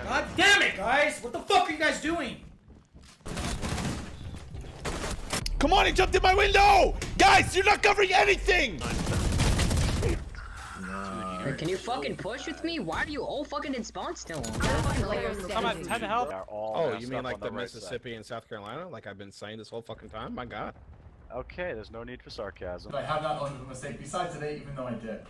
God damn it, guys! What the fuck are you guys doing? Come on, he jumped in my window! Guys, you're not covering anything! Can you fucking push with me? Why are you all fucking in spawn still? Come on, 10 health. Oh, you mean like the Mississippi and South Carolina? Like I've been saying this whole fucking time? My god. Okay, there's no need for sarcasm. I have not owned a mistake besides today, even though I did.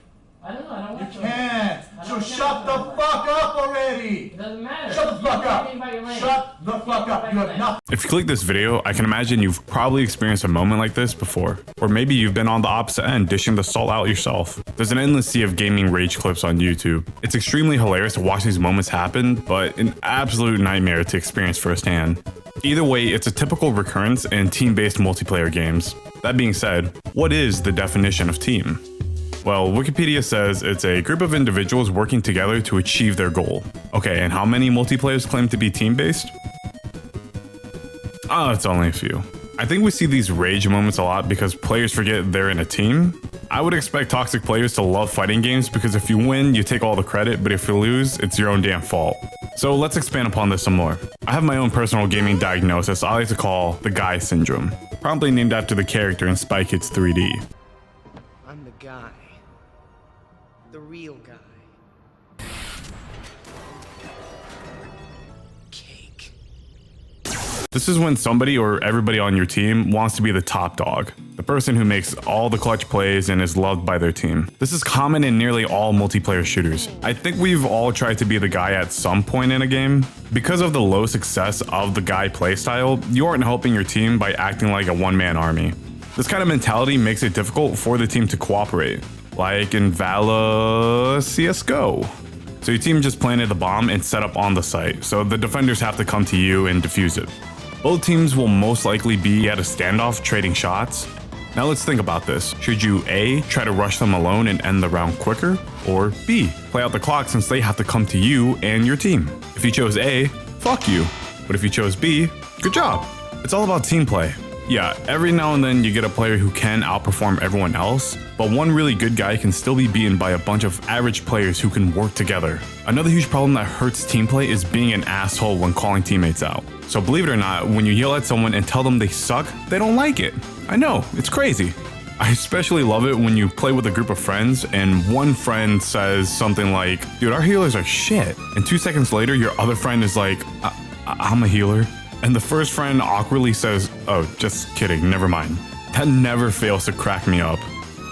I don't know, I don't want You can't! So shut the fuck up already! It doesn't matter. Shut the fuck up! Shut the fuck up! You have nothing. If you click this video, I can imagine you've probably experienced a moment like this before. Or maybe you've been on the opposite end, dishing the salt out yourself. There's an endless sea of gaming rage clips on YouTube. It's extremely hilarious to watch these moments happen, but an absolute nightmare to experience firsthand. Either way, it's a typical recurrence in team-based multiplayer games. That being said, what is the definition of team? Well, Wikipedia says it's a group of individuals working together to achieve their goal. Okay, and how many multiplayers claim to be team-based? Oh, it's only a few. I think we see these rage moments a lot because players forget they're in a team. I would expect toxic players to love fighting games because if you win, you take all the credit, but if you lose, it's your own damn fault. So let's expand upon this some more. I have my own personal gaming diagnosis I like to call the guy syndrome, promptly named after the character in Spy Kids 3D. I'm the guy. The real guy. Cake. This is when somebody or everybody on your team wants to be the top dog, the person who makes all the clutch plays and is loved by their team. This is common in nearly all multiplayer shooters. I think we've all tried to be the guy at some point in a game. Because of the low success of the guy playstyle, you aren't helping your team by acting like a one-man army. This kind of mentality makes it difficult for the team to cooperate, like in Vala CSGO. So your team just planted the bomb and set up on the site, so the defenders have to come to you and defuse it. Both teams will most likely be at a standoff trading shots. Now let's think about this. Should you A, try to rush them alone and end the round quicker, or B, play out the clock since they have to come to you and your team? If you chose A, fuck you. But if you chose B, good job. It's all about team play. Yeah, every now and then you get a player who can outperform everyone else, but one really good guy can still be beaten by a bunch of average players who can work together. Another huge problem that hurts team play is being an asshole when calling teammates out. So believe it or not, when you yell at someone and tell them they suck, they don't like it. I know, it's crazy. I especially love it when you play with a group of friends and one friend says something like, dude, our healers are shit. And 2 seconds later, your other friend is like, I'm a healer. And the first friend awkwardly says, oh, just kidding, never mind. That never fails to crack me up.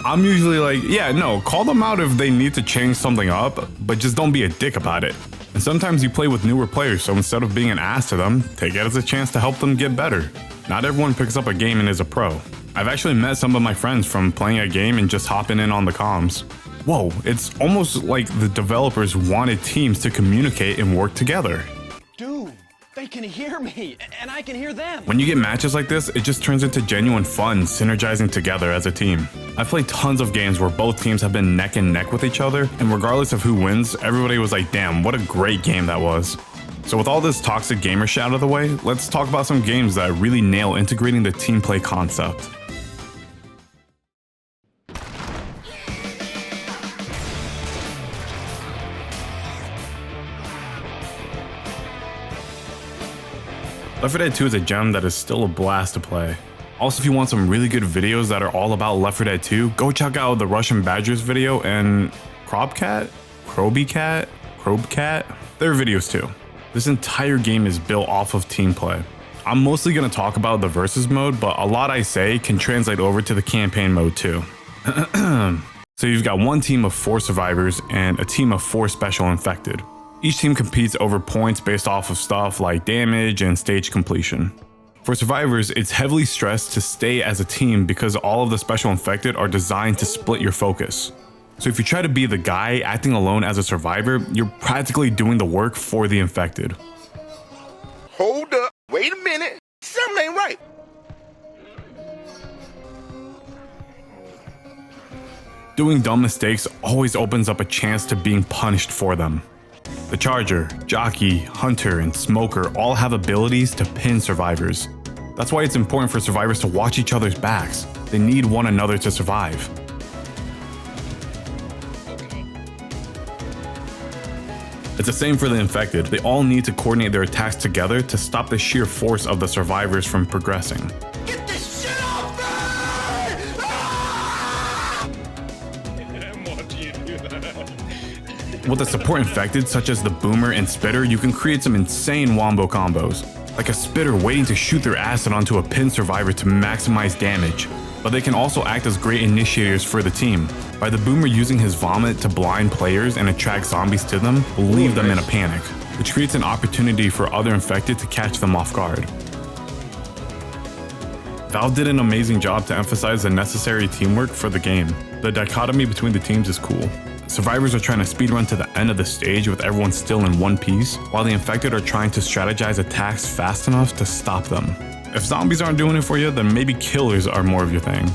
I'm usually like, yeah, no, call them out if they need to change something up, but just don't be a dick about it. And sometimes you play with newer players, so instead of being an ass to them, take it as a chance to help them get better. Not everyone picks up a game and is a pro. I've actually met some of my friends from playing a game and just hopping in on the comms. Whoa, it's almost like the developers wanted teams to communicate and work together. Dude, they can hear me, and I can hear them. When you get matches like this, it just turns into genuine fun, synergizing together as a team. I've played tons of games where both teams have been neck and neck with each other, and regardless of who wins, everybody was like, damn, what a great game that was. So with all this toxic gamer shit out of the way, let's talk about some games that really nail integrating the team play concept. Left 4 Dead 2 is a gem that is still a blast to play. Also, if you want some really good videos that are all about Left 4 Dead 2, go check out the Russian Badgers video and Crobcat, their videos too. This entire game is built off of team play. I'm mostly going to talk about the versus mode, but a lot I say can translate over to the campaign mode too. So you've got one team of 4 survivors and a team of 4 special infected. Each team competes over points based off of stuff like damage and stage completion. For survivors, it's heavily stressed to stay as a team because all of the special infected are designed to split your focus. So if you try to be the guy acting alone as a survivor, you're practically doing the work for the infected. Hold up, wait a minute, something ain't right. Doing dumb mistakes always opens up a chance to being punished for them. The Charger, Jockey, Hunter, and Smoker all have abilities to pin survivors. That's why it's important for survivors to watch each other's backs. They need one another to survive. It's the same for the infected. They all need to coordinate their attacks together to stop the sheer force of the survivors from progressing. Get this shit off me! With a support infected such as the Boomer and Spitter, you can create some insane wombo combos. Like a Spitter waiting to shoot their acid onto a pinned survivor to maximize damage. But they can also act as great initiators for the team. By the Boomer using his vomit to blind players and attract zombies to them will leave them in a panic, which creates an opportunity for other infected to catch them off guard. Valve did an amazing job to emphasize the necessary teamwork for the game. The dichotomy between the teams is cool. Survivors are trying to speedrun to the end of the stage with everyone still in one piece, while the infected are trying to strategize attacks fast enough to stop them. If zombies aren't doing it for you, then maybe killers are more of your thing.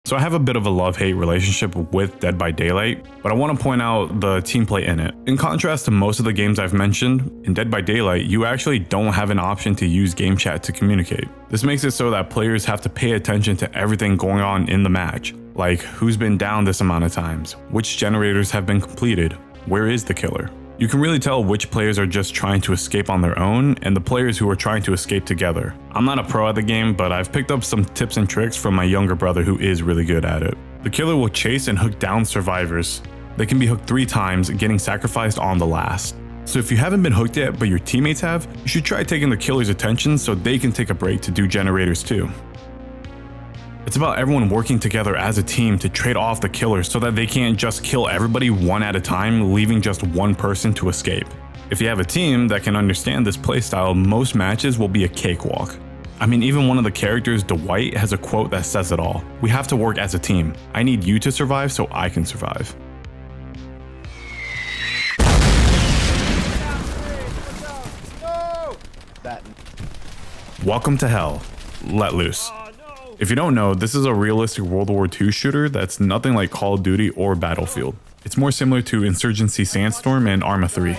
So I have a bit of a love-hate relationship with Dead by Daylight, but I want to point out the team play in it. In contrast to most of the games I've mentioned, in Dead by Daylight, you actually don't have an option to use game chat to communicate. This makes it so that players have to pay attention to everything going on in the match, like who's been down this amount of times, which generators have been completed, where is the killer. You can really tell which players are just trying to escape on their own and the players who are trying to escape together. I'm not a pro at the game, but I've picked up some tips and tricks from my younger brother who is really good at it. The killer will chase and hook down survivors. They can be hooked 3 times, getting sacrificed on the last. So if you haven't been hooked yet but your teammates have, you should try taking the killer's attention so they can take a break to do generators too. It's about everyone working together as a team to trade off the killer so that they can't just kill everybody one at a time, leaving just one person to escape. If you have a team that can understand this playstyle, most matches will be a cakewalk. I mean, even one of the characters, Dwight, has a quote that says it all. We have to work as a team. I need you to survive so I can survive. Welcome to Hell. Let loose. If you don't know, this is a realistic World War II shooter that's nothing like Call of Duty or Battlefield. It's more similar to Insurgency Sandstorm and Arma 3.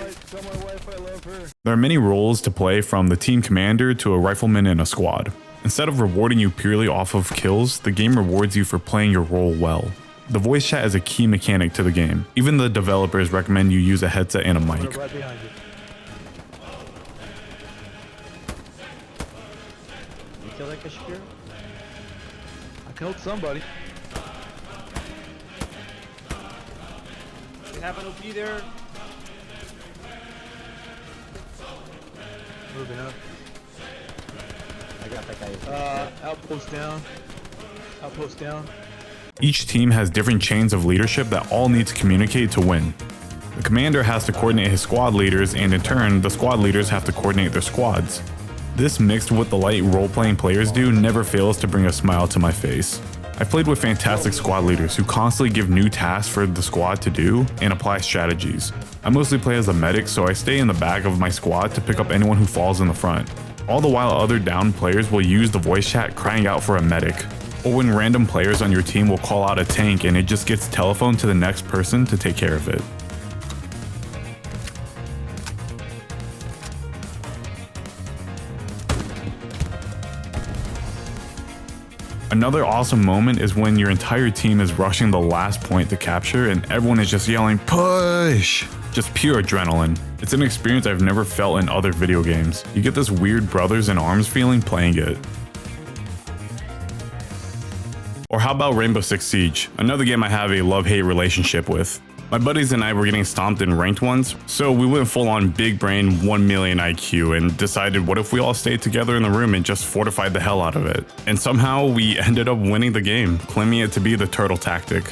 There are many roles to play, from the team commander to a rifleman in a squad. Instead of rewarding you purely off of kills, the game rewards you for playing your role well. The voice chat is a key mechanic to the game. Even the developers recommend you use a headset and a mic. Killed somebody. We have an OP there. Moving up. I got that guy. Outpost down. Outpost down. Each team has different chains of leadership that all need to communicate to win. The commander has to coordinate his squad leaders, and in turn, the squad leaders have to coordinate their squads. This, mixed with the light role-playing players do, never fails to bring a smile to my face. I've played with fantastic squad leaders who constantly give new tasks for the squad to do and apply strategies. I mostly play as a medic, so I stay in the back of my squad to pick up anyone who falls in the front. All the while other downed players will use the voice chat crying out for a medic. Or when random players on your team will call out a tank and it just gets telephoned to the next person to take care of it. Another awesome moment is when your entire team is rushing the last point to capture and everyone is just yelling, "Push!" Just pure adrenaline. It's an experience I've never felt in other video games. You get this weird brothers in arms feeling playing it. Or how about Rainbow Six Siege, another game I have a love-hate relationship with. My buddies and I were getting stomped in ranked ones, so we went full on big brain 1 million IQ and decided what if we all stayed together in the room and just fortified the hell out of it. And somehow we ended up winning the game, claiming it to be the turtle tactic.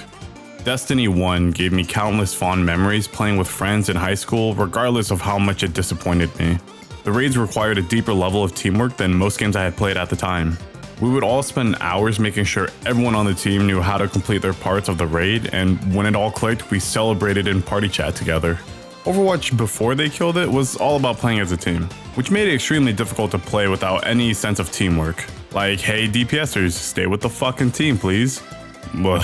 Destiny 1 gave me countless fond memories playing with friends in high school, regardless of how much it disappointed me. The raids required a deeper level of teamwork than most games I had played at the time. We would all spend hours making sure everyone on the team knew how to complete their parts of the raid, and when it all clicked, we celebrated in party chat together. Overwatch before they killed it was all about playing as a team, which made it extremely difficult to play without any sense of teamwork. Like, hey DPSers, stay with the fucking team please. Ugh,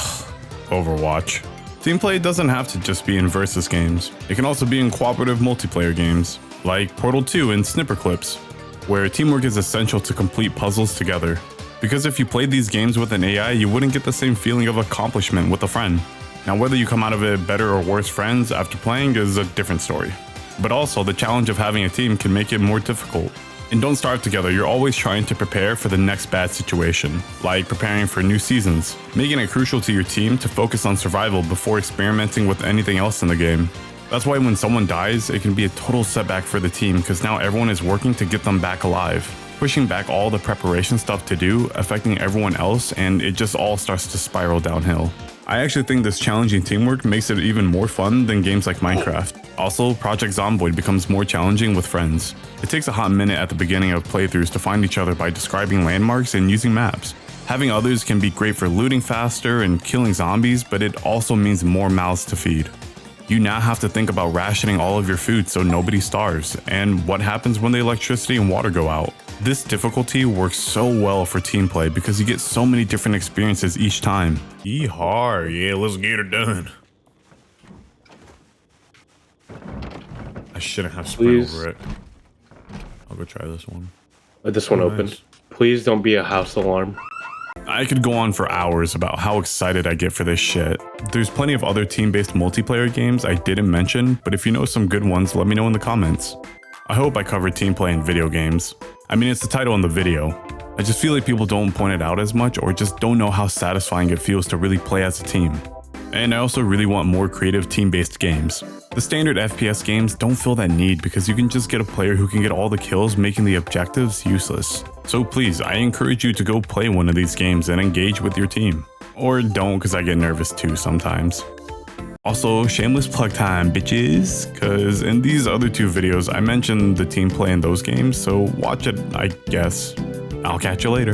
Overwatch. Team play doesn't have to just be in versus games. It can also be in cooperative multiplayer games, like Portal 2 and Snipper Clips. where teamwork is essential to complete puzzles together. Because if you played these games with an AI, you wouldn't get the same feeling of accomplishment with a friend. Now, whether you come out of it better or worse friends after playing is a different story. But also, the challenge of having a team can make it more difficult. And don't starve together, you're always trying to prepare for the next bad situation, like preparing for new seasons, making it crucial to your team to focus on survival before experimenting with anything else in the game. That's why when someone dies, it can be a total setback for the team because now everyone is working to get them back alive, pushing back all the preparation stuff to do, affecting everyone else, and it just all starts to spiral downhill. I actually think this challenging teamwork makes it even more fun than games like Minecraft. Also, Project Zomboid becomes more challenging with friends. It takes a hot minute at the beginning of playthroughs to find each other by describing landmarks and using maps. Having others can be great for looting faster and killing zombies, but it also means more mouths to feed. You now have to think about rationing all of your food so nobody starves, and what happens when the electricity and water go out. This difficulty works so well for team play because you get so many different experiences each time. Yeehaw, yeah, let's get it done. I shouldn't have sprint over it. I'll go try this one. Let this one open. Please don't be a house alarm. I could go on for hours about how excited I get for this shit. There's plenty of other team-based multiplayer games I didn't mention, but if you know some good ones, let me know in the comments. I hope I covered team play in video games. I mean, it's the title in the video. I just feel like people don't point it out as much or just don't know how satisfying it feels to really play as a team. And I also really want more creative team-based games. The standard FPS games don't feel that need because you can just get a player who can get all the kills, making the objectives useless. So please, I encourage you to go play one of these games and engage with your team. Or don't, because I get nervous too sometimes. Also, shameless plug time, bitches, because in these other two videos I mentioned the team play in those games, so watch it, I guess. I'll catch you later.